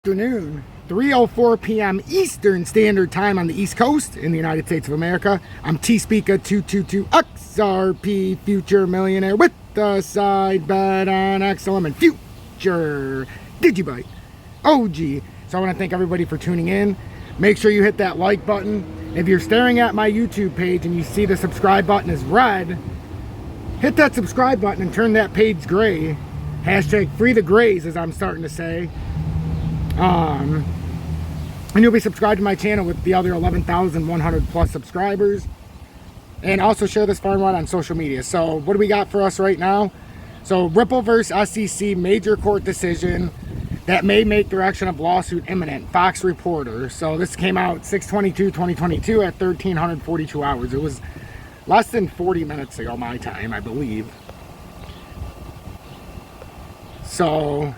Afternoon, 3:04 p.m. Eastern Standard Time on the East Coast in the United States of America. I'm T-Speaker 222 XRP Future Millionaire with the side bet on XLM and Future Digibyte OG. So I want to thank everybody for tuning in. Make sure you hit that like button. If you're staring at my YouTube page and you see the subscribe button is red, hit that subscribe button and turn that page gray. Hashtag free the grays, as I'm starting to say. And you'll be subscribed to my channel with the other 11,100 plus subscribers, and also share this far and wide on social media. So what do we got for us right now? So Ripple versus SEC major court decision that may make direction of lawsuit imminent. Fox reporter. So this came out 6/22/2022 at 1342 hours. It was less than 40 minutes ago my time, I believe. So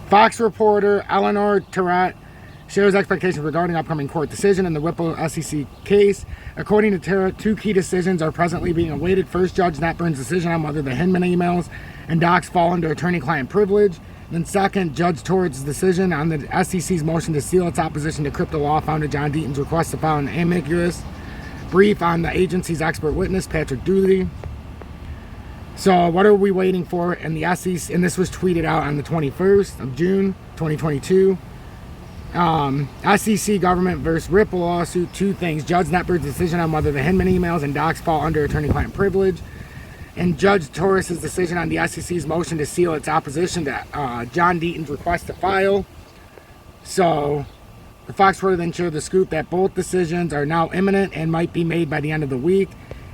Fox reporter Eleanor Terrett shares expectations regarding upcoming court decision in the Ripple SEC case. According to Terrett, two key decisions are presently being awaited. First, Judge Natburn's decision on whether the Hinman emails and docs fall under attorney-client privilege. Then second, Judge Torres' decision on the SEC's motion to seal its opposition to crypto law founder John Deaton's request to file an amicus brief on the agency's expert witness, Patrick Dooley. So what are we waiting for in the SEC? And this was tweeted out on the 21st of June, 2022. SEC government versus Ripple lawsuit. Two things. Judge Natburn's decision on whether the Hinman emails and docs fall under attorney-client privilege. And Judge Torres' decision on the SEC's motion to seal its opposition to John Deaton's request to file. So the Fox reporter then shared the scoop that both decisions are now imminent and might be made by the end of the week.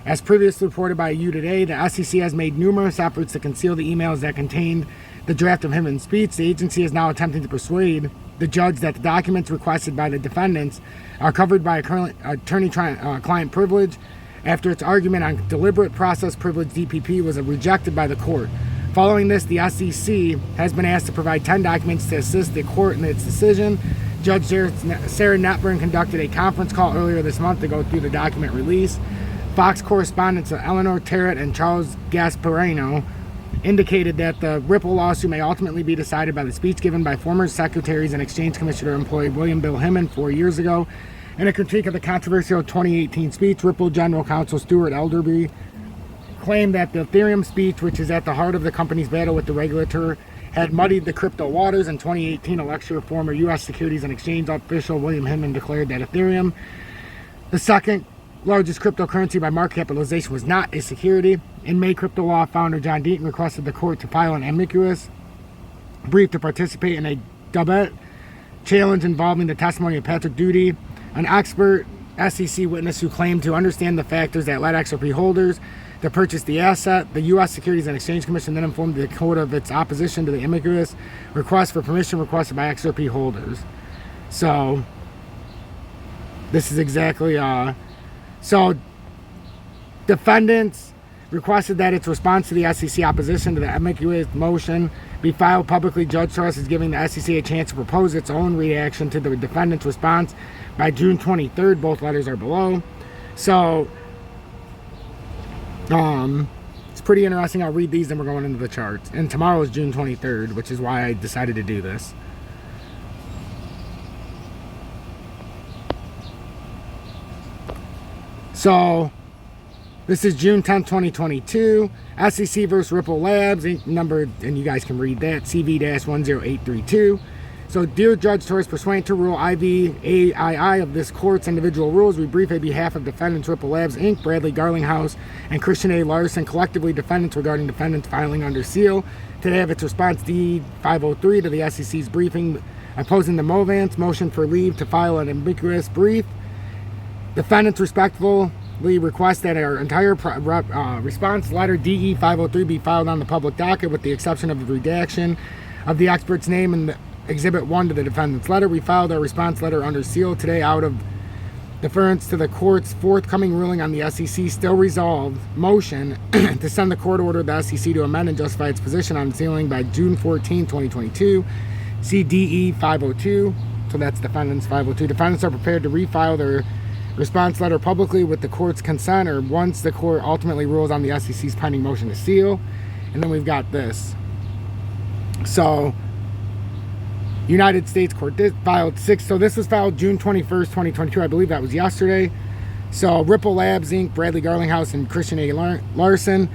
As previously reported by You Today, the SEC has made numerous efforts to conceal the emails that contained the draft of Hinman's speech. The agency is now attempting to persuade the judge that the documents requested by the defendants are covered by attorney-client privilege after its argument on deliberate process privilege (DPP) was rejected by the court. Following this, the SEC has been asked to provide 10 documents to assist the court in its decision. Judge Sarah Natburn conducted a conference call earlier this month to go through the document release. Fox correspondents Eleanor Terrett and Charles Gasparino indicated that the Ripple lawsuit may ultimately be decided by the speech given by former Secretaries and Exchange Commissioner employee William Bill Hinman 4 years ago. In a critique of the controversial 2018 speech, Ripple General Counsel Stuart Elderby claimed that the Ethereum speech, which is at the heart of the company's battle with the regulator, had muddied the crypto waters. In 2018, a lecture of former U.S. Securities and Exchange official William Hinman declared that Ethereum, the second largest cryptocurrency by market capitalization, was not a security. In May, crypto law founder John Deaton requested the court to file an amicus brief to participate in a debate challenge involving the testimony of Patrick Dooley, an expert SEC witness who claimed to understand the factors that led XRP holders to purchase the asset. The U.S. Securities and Exchange Commission then informed the court of its opposition to the amicus request for permission requested by XRP holders. So this is exactly so defendants requested that its response to the SEC opposition to the amicus motion be filed publicly. Judge Torres is giving the SEC a chance to propose its own reaction to the defendant's response by June 23rd. Both letters are below. So it's pretty interesting. I'll read these, then we're going into the charts. And tomorrow is June 23rd, which is why I decided to do this. So this is June 10th, 2022. SEC versus Ripple Labs, Inc. number, and you guys can read that, CV-10832. So, dear Judge Torres, pursuant to Rule IVAII of this court's individual rules, we brief on behalf of defendants Ripple Labs, Inc., Bradley Garlinghouse, and Christian A. Larson, collectively defendants, regarding defendants filing under seal. Today, have its response D-503 to the SEC's briefing opposing the Movance motion for leave to file an ambiguous brief. Defendants respectfully request that our entire response letter DE-503 be filed on the public docket with the exception of the redaction of the expert's name in the Exhibit 1 to the defendant's letter. We filed our response letter under seal today out of deference to the court's forthcoming ruling on the SEC still resolved motion to send the court order the SEC to amend and justify its position on sealing by June 14, 2022. CDE 502. So that's defendants 502. Defendants are prepared to refile their response letter publicly with the court's consent or once the court ultimately rules on the SEC's pending motion to seal. And then we've got this. So United States Court filed 6. So this was filed June 21st, 2022. I believe that was yesterday. So Ripple Labs Inc., Bradley Garlinghouse, and Christian A. Larson.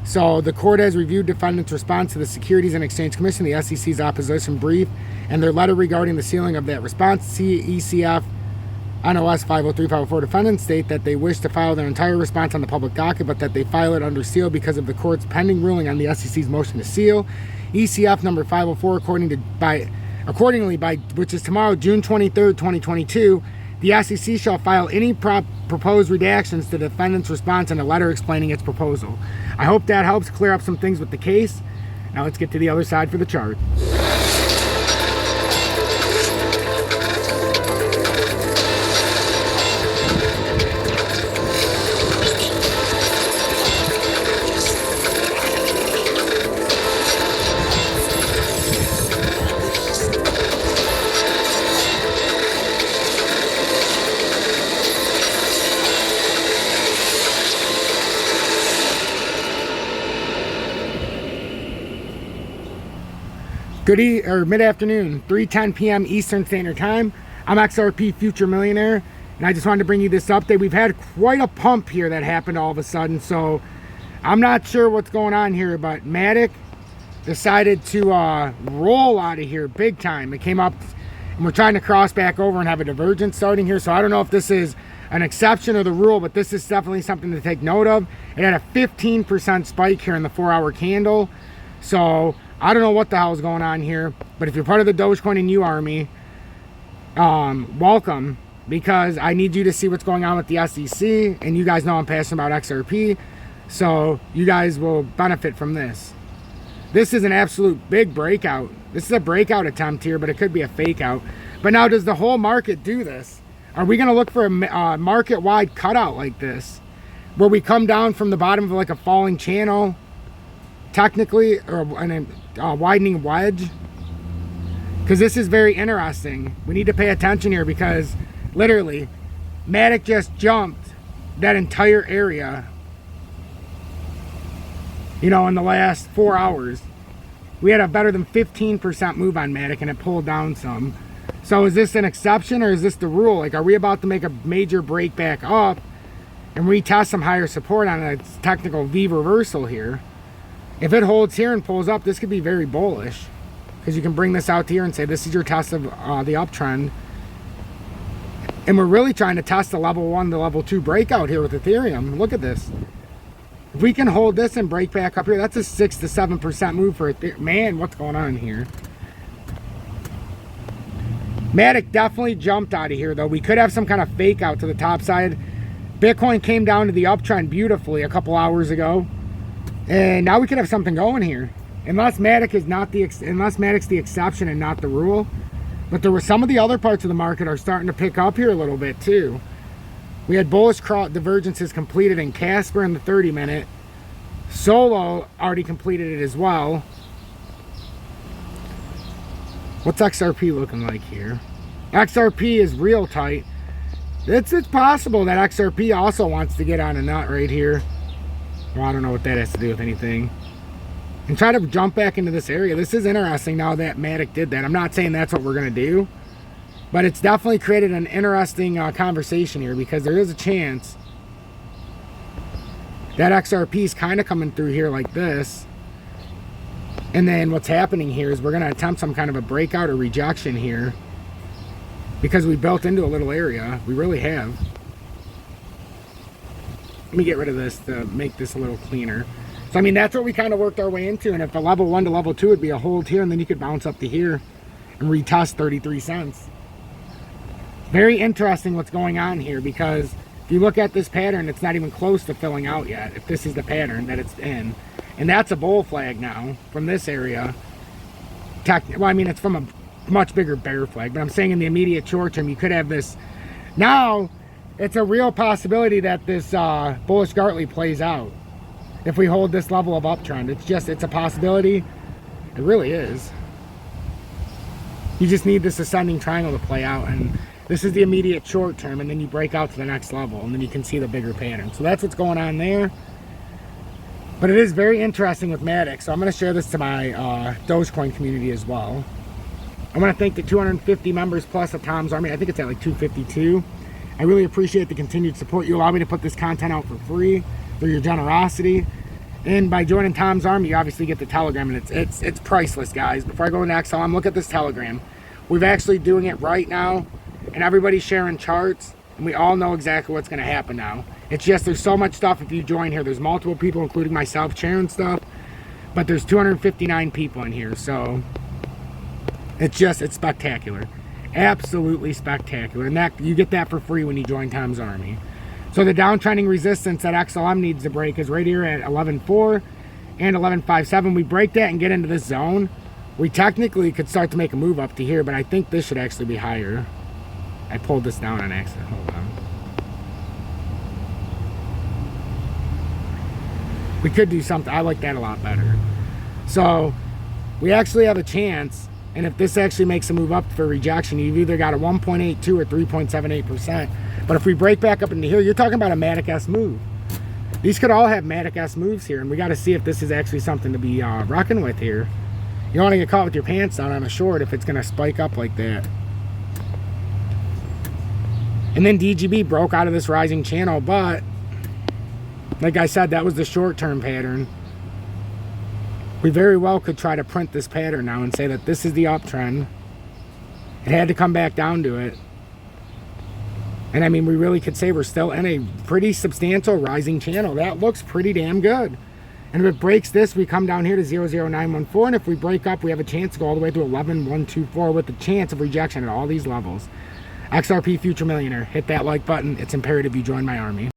So the court has reviewed defendants' response to the Securities and Exchange Commission, the SEC's opposition brief, and their letter regarding the sealing of that response. CECF NOS 503-504 defendants state that they wish to file their entire response on the public docket, but that they file it under seal because of the court's pending ruling on the SEC's motion to seal. ECF number 504, accordingly, by which is tomorrow, June 23rd, 2022, the SEC shall file any proposed redactions to the defendant's response and a letter explaining its proposal. I hope that helps clear up some things with the case. Now let's get to the other side for the chart. Mid-afternoon, 3:10 p.m. Eastern Standard Time. I'm XRP Future Millionaire, and I just wanted to bring you this update. We've had quite a pump here that happened all of a sudden, so I'm not sure what's going on here, but Matic decided to roll out of here big time. It came up, and we're trying to cross back over and have a divergence starting here, so I don't know if this is an exception or the rule, but this is definitely something to take note of. It had a 15% spike here in the 4-hour candle, so I don't know what the hell is going on here, but if you're part of the Dogecoin and U Army, welcome, because I need you to see what's going on with the SEC, and you guys know I'm passionate about XRP, so you guys will benefit from this. This is an absolute big breakout. This is a breakout attempt here, but it could be a fake out. But now, does the whole market do this? Are we going to look for a market-wide cutout like this, where we come down from the bottom of like a falling channel, technically, or a widening wedge? Because this is very interesting. We need to pay attention here, because literally Matic just jumped that entire area, you know, in the last 4 hours. We had a better than 15% move on Matic, and it pulled down some. So is this an exception, or is this the rule? Like, are we about to make a major break back up and retest some higher support on a technical V reversal here? If it holds here and pulls up, this could be very bullish, because you can bring this out here and say this is your test of the uptrend. And we're really trying to test the level 1 to level 2 breakout here with Ethereum. Look at this. If we can hold this and break back up here, that's a 6 to 7% move for Ethereum. Man, what's going on here? Matic definitely jumped out of here, though. We could have some kind of fake out to the top side. Bitcoin came down to the uptrend beautifully a couple hours ago. And now we could have something going here, unless Matic is not unless Matic's the exception and not the rule. But there were some of the other parts of the market are starting to pick up here a little bit too. We had bullish divergences completed in Casper in the 30-minute. Solo already completed it as well. What's XRP looking like here? XRP is real tight. It's possible that XRP also wants to get on a nut right here. Well, I don't know what that has to do with anything. And try to jump back into this area. This is interesting now that Matic did that. I'm not saying that's what we're going to do, but it's definitely created an interesting conversation here, because there is a chance that XRP is kind of coming through here like this. And then what's happening here is we're going to attempt some kind of a breakout or rejection here, because we built into a little area. We really have. Let me get rid of this to make this a little cleaner. So, I mean, that's what we kind of worked our way into. And if a level 1 to level 2 would be a hold here, and then you could bounce up to here and retest 33 cents. Very interesting what's going on here, because if you look at this pattern, it's not even close to filling out yet, if this is the pattern that it's in. And that's a bull flag now from this area. Well, I mean, it's from a much bigger bear flag, but I'm saying in the immediate short term, you could have this. Now, it's a real possibility that this bullish Gartley plays out if we hold this level of uptrend. It's a possibility. It really is. You just need this ascending triangle to play out, and this is the immediate short term, and then you break out to the next level, and then you can see the bigger pattern. So that's what's going on there. But it is very interesting with Matic, so I'm going to share this to my Dogecoin community as well. I want to thank the 250 members plus of Tom's Army. I think it's at like 252. I really appreciate the continued support. You allow me to put this content out for free through your generosity. And by joining Tom's Army, you obviously get the Telegram, and it's priceless, guys. Before I go into XLM, look at this Telegram. We're actually doing it right now, and everybody's sharing charts, and we all know exactly what's going to happen now. It's just there's so much stuff if you join here. There's multiple people, including myself, sharing stuff, but there's 259 people in here, so it's spectacular. Absolutely spectacular, and that you get that for free when you join Tom's Army. So the downtrending resistance that XLM needs to break is right here at 11.4 and 11.57. We break that and get into this zone, we technically could start to make a move up to here, but I think this should actually be higher. I pulled this down on accident. Hold on. We could do something. I like that a lot better. So we actually have a chance. And if this actually makes a move up for rejection, you've either got a 1.82 or 3.78%. But if we break back up into here, you're talking about a Matic-S move. These could all have Matic-S moves here, and we got to see if this is actually something to be reckoned with here. You don't want to get caught with your pants down on a short if it's going to spike up like that. And then DGB broke out of this rising channel, but like I said, that was the short-term pattern. We very well could try to print this pattern now and say that this is the uptrend. It had to come back down to it. And I mean, we really could say we're still in a pretty substantial rising channel. That looks pretty damn good. And if it breaks this, we come down here to 00914. And if we break up, we have a chance to go all the way to 11124 with the chance of rejection at all these levels. XRP Future Millionaire. Hit that like button. It's imperative you join my army.